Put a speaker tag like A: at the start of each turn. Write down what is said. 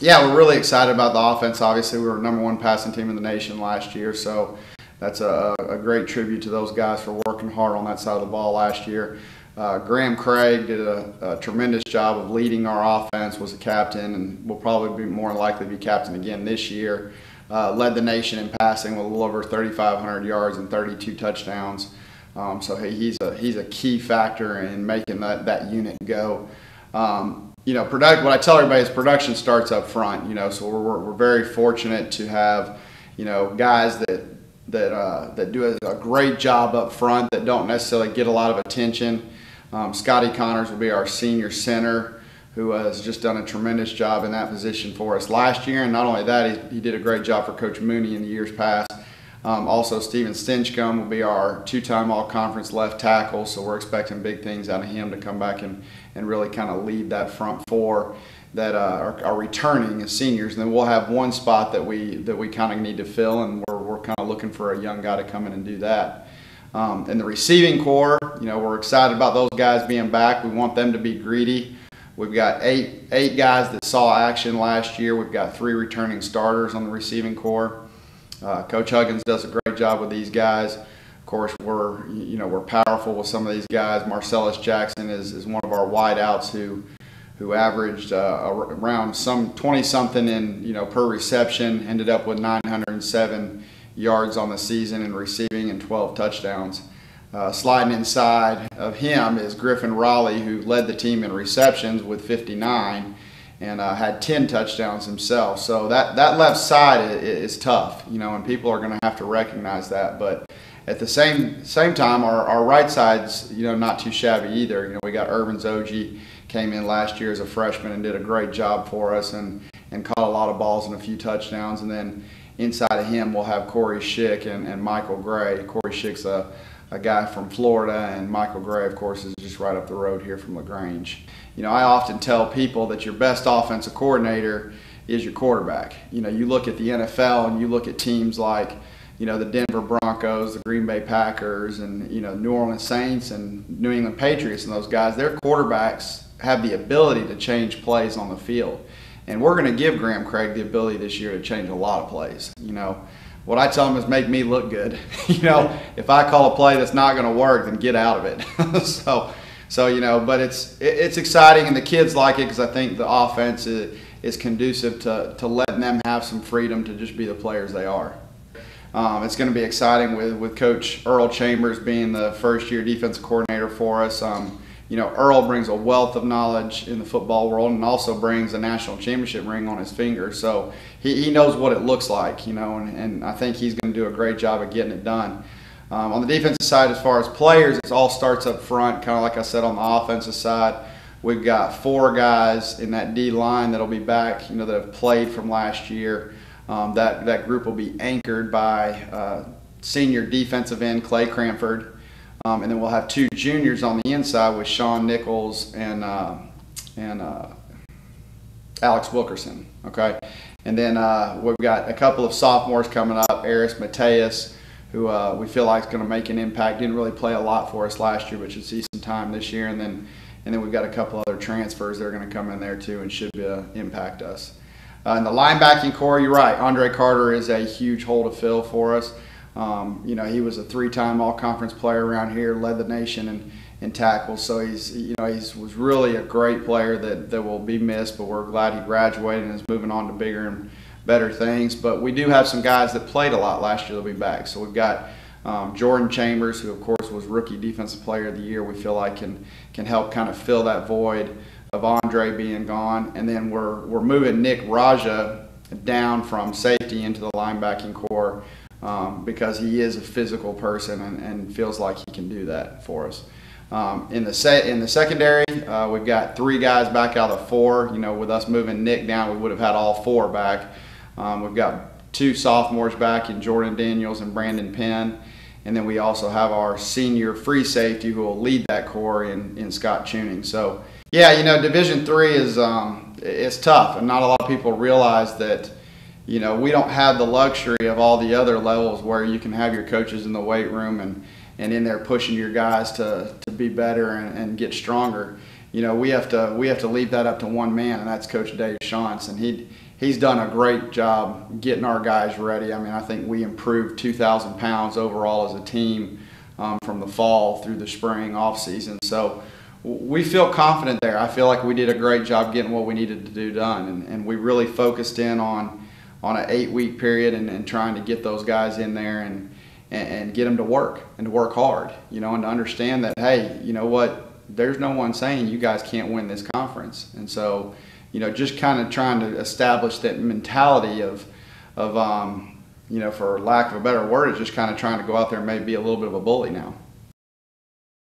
A: Yeah, we're really excited about the offense. Obviously, we were #1 passing team in the nation last year, so that's a great tribute to those guys for working hard on that side of the ball last year. Graham Craig did a tremendous job of leading our offense, was a captain, and will probably be more likely to be captain again this year. Led the nation in passing with a little over 3,500 yards and 32 touchdowns. So he's a key factor in making that unit go. What I tell everybody is production starts up front. So we're very fortunate to have, guys that do a great job up front that don't necessarily get a lot of attention. Scotty Connors will be our senior center, who has just done a tremendous job in that position for us last year. And not only that, he did a great job for Coach Mumme in the years past. Also, Steven Stinchcomb will be our 2-time all-conference left tackle, so we're expecting big things out of him to come back and really kind of lead that front four that are returning as seniors. And then we'll have one spot that we kind of need to fill, and we're kind of looking for a young guy to come in and do that. In the receiving core, we're excited about those guys being back. We want them to be greedy. We've got eight guys that saw action last year. We've got 3 returning starters on the receiving core. Coach Huggins does a great job with these guys. Of course, we're powerful with some of these guys. Marcellus Jackson is one of our wideouts who averaged around some 20-something in per reception. Ended up with 907 yards on the season in receiving and 12 touchdowns. Sliding inside of him is Griffin Raleigh, who led the team in receptions with 59. And had 10 touchdowns himself. So that left side is tough, and people are going to have to recognize that. But at the same time, our right side's not too shabby either. We got Urban Zoji, came in last year as a freshman and did a great job for us and caught a lot of balls and a few touchdowns. And then inside of him, we'll have Corey Schick and Michael Gray. Corey Schick's a guy from Florida, and Michael Gray, of course, is just right up the road here from LaGrange. I often tell people that your best offensive coordinator is your quarterback. You look at the NFL and you look at teams like, the Denver Broncos, the Green Bay Packers, and, New Orleans Saints and New England Patriots and those guys, their quarterbacks have the ability to change plays on the field. And we're going to give Graham Craig the ability this year to change a lot of plays. What I tell him is make me look good. If I call a play that's not going to work, then get out of it. But it's exciting, and the kids like it because I think the offense is conducive to letting them have some freedom to just be the players they are. It's going to be exciting with Coach Earl Chambers being the first-year defensive coordinator for us. Earl brings a wealth of knowledge in the football world and also brings a national championship ring on his finger. So he knows what it looks like, and I think he's going to do a great job of getting it done. On the defensive side, as far as players, it all starts up front, kind of like I said on the offensive side. We've got 4 guys in that D line that'll be back, that have played from last year. That group will be anchored by senior defensive end Clay Cranford. And then we'll have 2 juniors on the inside with Sean Nichols and Alex Wilkerson. Okay, and then we've got a couple of sophomores coming up, Aris Mateus, who we feel like is going to make an impact. Didn't really play a lot for us last year, but should see some time this year. And then we've got a couple other transfers that are going to come in there too and should impact us. In the linebacking core, you're right. Andre Carter is a huge hole to fill for us. He was a 3-time all-conference player around here, led the nation in tackles. So he was really a great player that will be missed, but we're glad he graduated and is moving on to bigger and better things. But we do have some guys that played a lot last year that'll be back. So we've got Jordan Chambers, who of course was Rookie Defensive Player of the Year. We feel like can help kind of fill that void of Andre being gone. And then we're moving Nick Raja down from safety into the linebacking core because he is a physical person and feels like he can do that for us. In the secondary, we've got 3 guys back out of 4. With us moving Nick down, we would have had all 4 back. We've got 2 sophomores back in Jordan Daniels and Brandon Penn. And then we also have our senior free safety who will lead that core in Scott Tuning. So, yeah, Division III is tough, and not a lot of people realize that, we don't have the luxury of all the other levels where you can have your coaches in the weight room and in there pushing your guys to be better and get stronger. we have to leave that up to one man, and that's Coach Dave Shantz, and he's done a great job getting our guys ready. I mean, I think we improved 2,000 pounds overall as a team from the fall through the spring off season. So we feel confident there. I feel like we did a great job getting what we needed to do done, and we really focused in on an 8-week period and trying to get those guys in there and get them to work and to work hard, and to understand that, hey, you know what, there's no one saying you guys can't win this conference. And so, just kind of trying to establish that mentality of for lack of a better word, is just kind of trying to go out there and maybe be a little bit of a bully now.